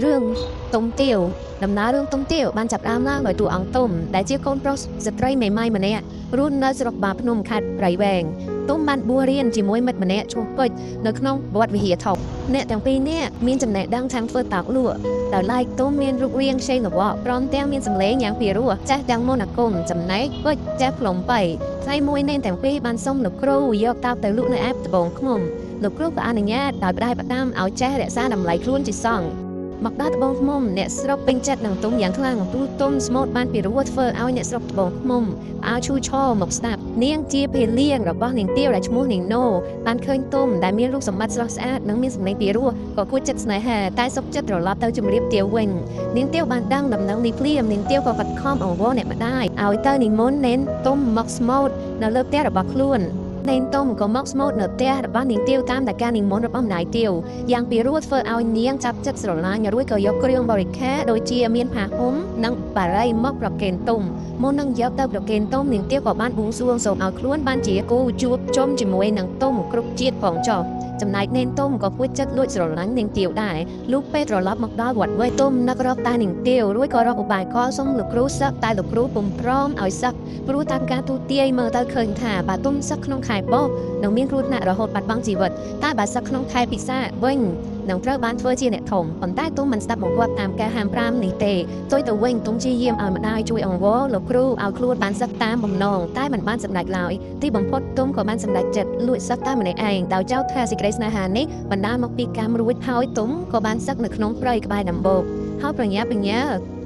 រឿងទុំទាវដំណើររឿងទុំទាវបានចាប់ផ្ដើមឡើងដោយតួអង្គទុំដែលជាកូនប្រុសស្ត្រីមេម៉ាយម្នាក់រស់នៅស្រុកបាភ្នំខេត្តព្រៃវែងទុំបានបួសរៀនជាមួយមិត្តម្នាក់ឈ្មោះពេជ្រនៅក្នុងវត្តវិហារធំអ្នកទាំងពីរនាក់មានចំណេះដឹងខាងធ្វើតោកលក់ដោយឡែកទុំមានរូបរាងខ្ចីល្វក់ព្រមទាំងមានសម្លេងយ៉ាងពីរោះចាស់ទាំងមន្តអាគមចំណែកពេជ្រចាស់ផ្លុំបីថ្ងៃមួយនេនទាំងពីរបានសុំលោកគ្រូយកតោកទៅលក់នៅឯត្បូងឃ្មុំលោកគ្រូក៏អនុញ្ញាតដោយផ្ដាយផ្ដាំឲ្យចេះរក្សាតម្លៃខ្លួនជាសង្ឃមកដល់ត្បូងឃ្មុំអ្នកស្រុកពេញចិត្តនឹងទុំយ៉ាងខ្លាំងទូទុំស្មូតបានពីរោះធ្វើឲ្យអ្នកស្រុកត្បូងឃ្មុំផ្អើលឈូឆរមកស្ដាប់នាងជាភេលៀងរបស់នាងទាវដែលឈ្មោះនាងណូបានឃើញទុំដែលមានរូបសម្បត្តិស្រស់ស្អាតនិងមានសម្លេងពីរោះក៏គួរចិត្តស្នេហាតែសុខចិត្តត្រឡប់ទៅជម្រាបទាវវិញនាងទាវបានដឹងដំណឹងនេះភ្លាមនាងទាវក៏កាត់ខំអង្វរអ្នកម្ដាយឲ្យទៅនិមន្តនេនទុំមកស្មូតនៅលើផ្ទះរបស់ខ្លួននេនទុំក៏មកស្មូតនៅផ្ទះរបស់នាងទាវតាមតែការនិមន្តរបស់ម្ដាយទាវយ៉ាងពីរោះធ្វើឲ្យនាងចាប់ចិត្តស្រឡាញ់រួចក៏យកគ្រឿងបរិក្ខារដូចជាមានផាហុំនិងបារីមកប្រគេនទុំមុននឹងយកទៅប្រគេនទុំនាងទាវក៏បានបួងសួងសូមឲ្យខ្លួនបានជាគូជួបជុំជាមួយនឹងទុំគ្រប់ជាតិផងចុះចំណែកនេនទុំក៏ពួចចិត្តលួចស្រឡាញ់នាងទាវដែរលុះពេលត្រឡប់មកដល់វត្តវិញទុំនឹករកតែនាងទាវរួចក៏រកឧបាយកលសុំលោកគ្រូសឹកតែលោកគ្រូពុំព្រមឲ្យសឹកព្រោះតាមការទូទាយមើលទៅឃើញថាបើទុំសឹកក្នុងខែបោះនឹងមានគ្រោះថ្នាក់រហូតបាត់បង់ជីវិតតែបើសឹកក្នុងខែពិសាវិញនឹងត្រូវបានធ្វើជាអ្នកធំប៉ុន្តែទុំមិនស្ដាប់បង្គាប់តាមការហាម5នេះទេផ្ទុយទៅវិញទុំជាយាមឲ្យម្ដាយជួយអង្វរលោកគ្រូឲ្យខ្លួនបានសឹកតាមបំណងតែមិនបានសម្រេចឡើយទីបំផុតទុំក៏បានសម្រេចចិត្តលួចសឹកតែម្នាក់ឯងដោយចោទថាសេចក្តីស្នេហានេះបណ្ដាលមកពីកម្មរួចហើយទុំក៏បានសឹកនៅក្នុងព្រៃក្បែរដំបូកហើយប្រញាប់បញ្ញ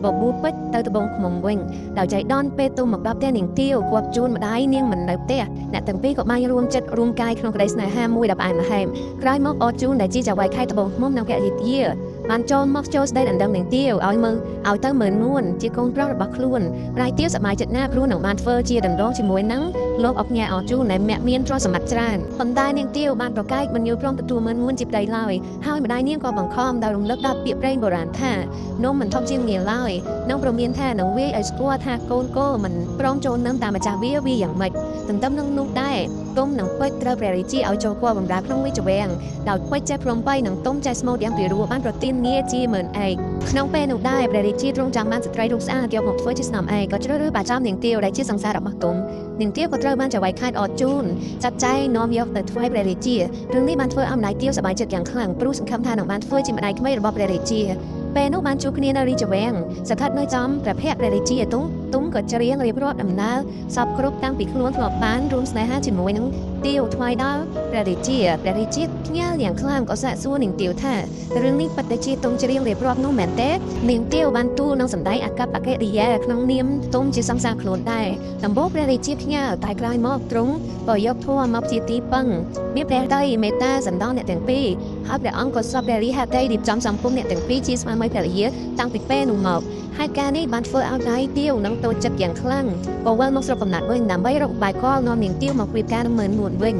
ាបបួពេជ្រទៅត្បូងឃ្មុំវិញដោយចៃដន្យពេលទុំមកដល់ផ្ទះនាងទាវគាត់ជូនម្ដាយនាងមិននៅផ្ទះអ្នកទាំងពីរក៏បានរួមចិត្តរួមកាយក្នុងក្តីស្នេហាមួយដ៏ផ្អែមល្ហែមក្រោយមកអរជូនដែលជាចៅហ្វាយខេត្តត្បូងឃ្មុំនិងភរិយាបានចូលស្ដីដណ្ដឹងនាងទាវឲ្យទៅមើលនួនជាកូនប្រុសរបស់ខ្លួនម្ដាយទាវសប្បាយចិត្តណាស់ព្រោះនឹងបានធ្វើជាដណ្ដងជាមួយនឹងលោកអុកញ៉ាអរជូនដែលមានទ្រព្យសម្បត្តិច្រើនប៉ុន្តែនាងទាវបានប្រកែកមិនយល់ព្រមទទួលមើលនួនជាប្តីឡើយហើយម្ដាយនាងក៏បង្ខំដោយរំលឹកដល់ពាក្យព្រេងបុរាណថានំមិនធំជាងងាឡើយនិងប្រមានថានឹងវាយឲ្យស្គាល់ថាកូនគោមិនព្រមចូលនឹមតាមម្ចាស់វាយ៉ាងម៉េចទន្ទឹមនឹងនោះដែរទុំនិងពេជ្រត្រូវព្រះរាជាឲ្យចូលគួរបម្រើក្នុងវិជ្ជវាំងដោយពេជ្រចេះព្រមបីនិងទុំចេះស្មូតយ៉ាងពីរោះបានប្រទានងារជាមើលឯកក្នុងពេលនោះដែរព្រះរាជាទ្រង់ចង់បានស្ត្រីរូបស្អាតយកមកធ្វើជាស្នំឯកក៏ជ្រើសរើសបាចាមនាងទាវដែលជាសង្សាររបស់ទុំនាងទាវក៏ត្រូវបានចៅហ្វាយខេត្តអរជូនចាត់ចែងនាំយកទៅថ្វាយព្រះរាជារឿងនេះបានធ្វើឲ្យម្ដាយទាវសប្បាយចិត្តយ៉ាងខ្លាំងព្រោះសង្ឃឹមថានឹងបានធ្វើជាម្ដាយក្មេករបស់ព្រះរាជាពេលនោះបានជួបគ្នានៅរាជវាំងស្ថិតនៅចំព្រះភ័ក្ត្រព្រះរាជាទុំក៏ច្រៀងរៀបរាប់ដំណើរសពគ្រប់តាំងពីខ្លួនធ្លាប់បានរួមស្នេហាជាមួយនឹងទាវថ្វាយដល់ព្រះរាជាខ្ញាល់យ៉ាងខ្លាំងក៏សាកសួរនាងទាវថារឿងនេះពិតតែជាទុំច្រៀងរៀបរាប់នោះមែនទេនាងទាវបានទូលនឹងសម្ដែងអាកប្បកិរិយាក្នុងនាមទុំជាសង្សារខ្លួនដែរដំបូងព្រះរាជាខ្ញាល់តែក្រោយមកទ្រង់ក៏យកធម៌មកជាទីពឹងមានព្រះតីមេត្តាសន្តោសអ្នកទាំងពីរហើយព្រះអង្គក៏សពព្រះរាជហត្ថីរៀបចំសង្គមអ្នកទាំងពីរជាស្វាមីភរិយាតាំងពីពេលនោះមកហើយការនេះបានធ្វើឲ្យដៃទាវនឹងតូចចិត្តយ៉ាងខ្លាំងក៏វិលមកស្រុកកំណើតវិញដើម្បីរកបាយកលនាំនាងទាវមកព្រៀបការនឹងមើលនួនវិ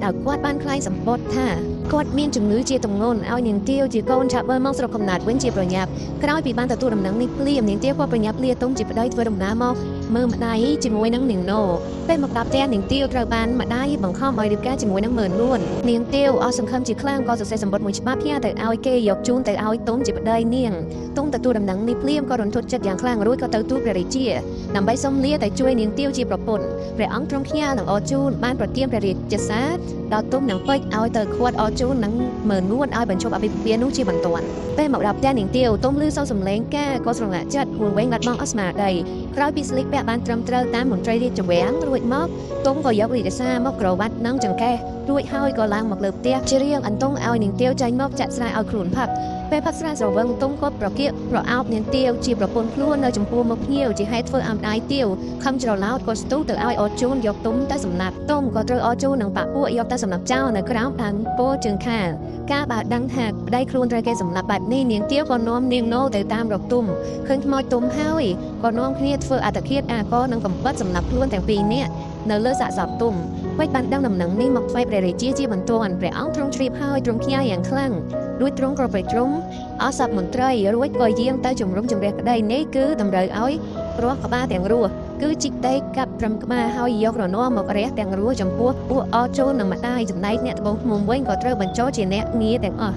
ញដោយគាត់បានខ្លាចសម្បត្តិថាគាត់មានជំងឺជាទម្ងន់ឲ្យនាងទាវជាកូនឆាប់វិលមកស្រុកកំណើតវិញជាប្រញាប់ក្រោយពីបានទទួលដំណឹងនេះភ្លាមនាងទាវក៏ប្រញាប់លាទុំជាប្តីធ្វើដំណើរមកមើលម្ដាយជាមួយនឹងនាងណូពេលមកដល់ផ្ទះនាងទាវត្រូវបានម្ដាយបង្ខំឲ្យរៀបការជាមួយនឹងមើលនួននាងទាវអស់សង្ឃឹមជាខ្លាំងក៏សរសេរសម្បត្តិមួយច្បាប់ផ្ញើទៅឲ្យគេយកជូនទៅឲ្យទុំជាប្តីនាងទុំទទួលដំណឹងនេះភ្លាមក៏រន្ធត់ចិត្តយ៉ាងខ្លាំងរួចក៏ទៅទូលព្រះរាជាដើម្បីសុំលាទៅជួយនាងទាវជាប្រពន្ធព្រះអង្គទ្រង់ខ្ញាល់នឹងអរជូនបានប្រទានព្រះរាជសារដល់ទុំនិងពេជ្រឲ្យទៅខាត់អរជូននឹងមើលនួនឲ្យបញ្ចប់អាពាហ៍ពិពាហ៍នោះជាបន្ទាន់ពេលមកដល់ផ្ទះនាងទាវទុំឮសូរសំឡេងការក៏ស្រងាក់ចិត្តហួងវែងបាត់បង់អស្មារតីក្រោយពីស្លៀកពាក់បានត្រឹមត្រូវតាមមន្ត្រីរាជវាំងរួចមកទុំក៏យករាជសារមកក្រវ៉ាត់និងចង្កេះរួចហើយក៏ឡើងមកលើផ្ទះជារៀងអន្ទង់ឲ្យនាងទាវចេញមកចាក់ស្រែឲ្យខ្លួនផឹកពេលផឹកស្រែស្រវឹងទុំក៏ប្រអោបនាងទាវជាប្រពន្ធខ្លួននៅចំពោះមុខភ្ញៀវជាហេតុធ្វើឲ្យម្ដាយទាវខំច្រឡោតក៏ស្ទុះទៅឲ្យអរជូនយកទុំទៅសម្លាប់ទុំក៏ត្រូវអរជូននឹងបាក់ពួកយកទៅសម្លាប់ចោលនៅក្រោមដើមពោធិ៍ជើងខាលការបើដឹងថាប្តីខ្លួនត្រូវគេសម្លាប់បែបនេះនាងទាវក៏នាំនាងណូទៅតាមរកទុំឃើញខ្មោចទុំហើយក៏នាំគ្នាធ្វើអត្តឃាតអាករនឹងកំបិតសម្លាប់ខ្លួនទាំងពីរនាក់នៅលើសាកសពទុំពេជ្របានដឹងដំណឹងនេះមកថ្វាយព្រះរាជាបន្ទាន់ព្រះអង្គទ្រង់ជ្រាបហើយទ្រង់ខ្ញាល់យ៉ាងខ្លាំងរួចទ្រង់ក៏ប្រជុំអស់សពមន្ត្រីរួចក៏យាងទៅជំរុំជម្រះក្តីនេះគឺតម្រូវឲ្យព្រោះក្បាលទាំងរស់គឺជីកដីកាប់ត្រឹមក្បាលហើយយករនាមមករះទាំងរស់ចំពោះពួកអរជូននឹងម្ដាយចំណែកអ្នកត្បូងឃ្មុំវិញក៏ត្រូវបញ្ចូលជាអ្នកងារទាំងអស់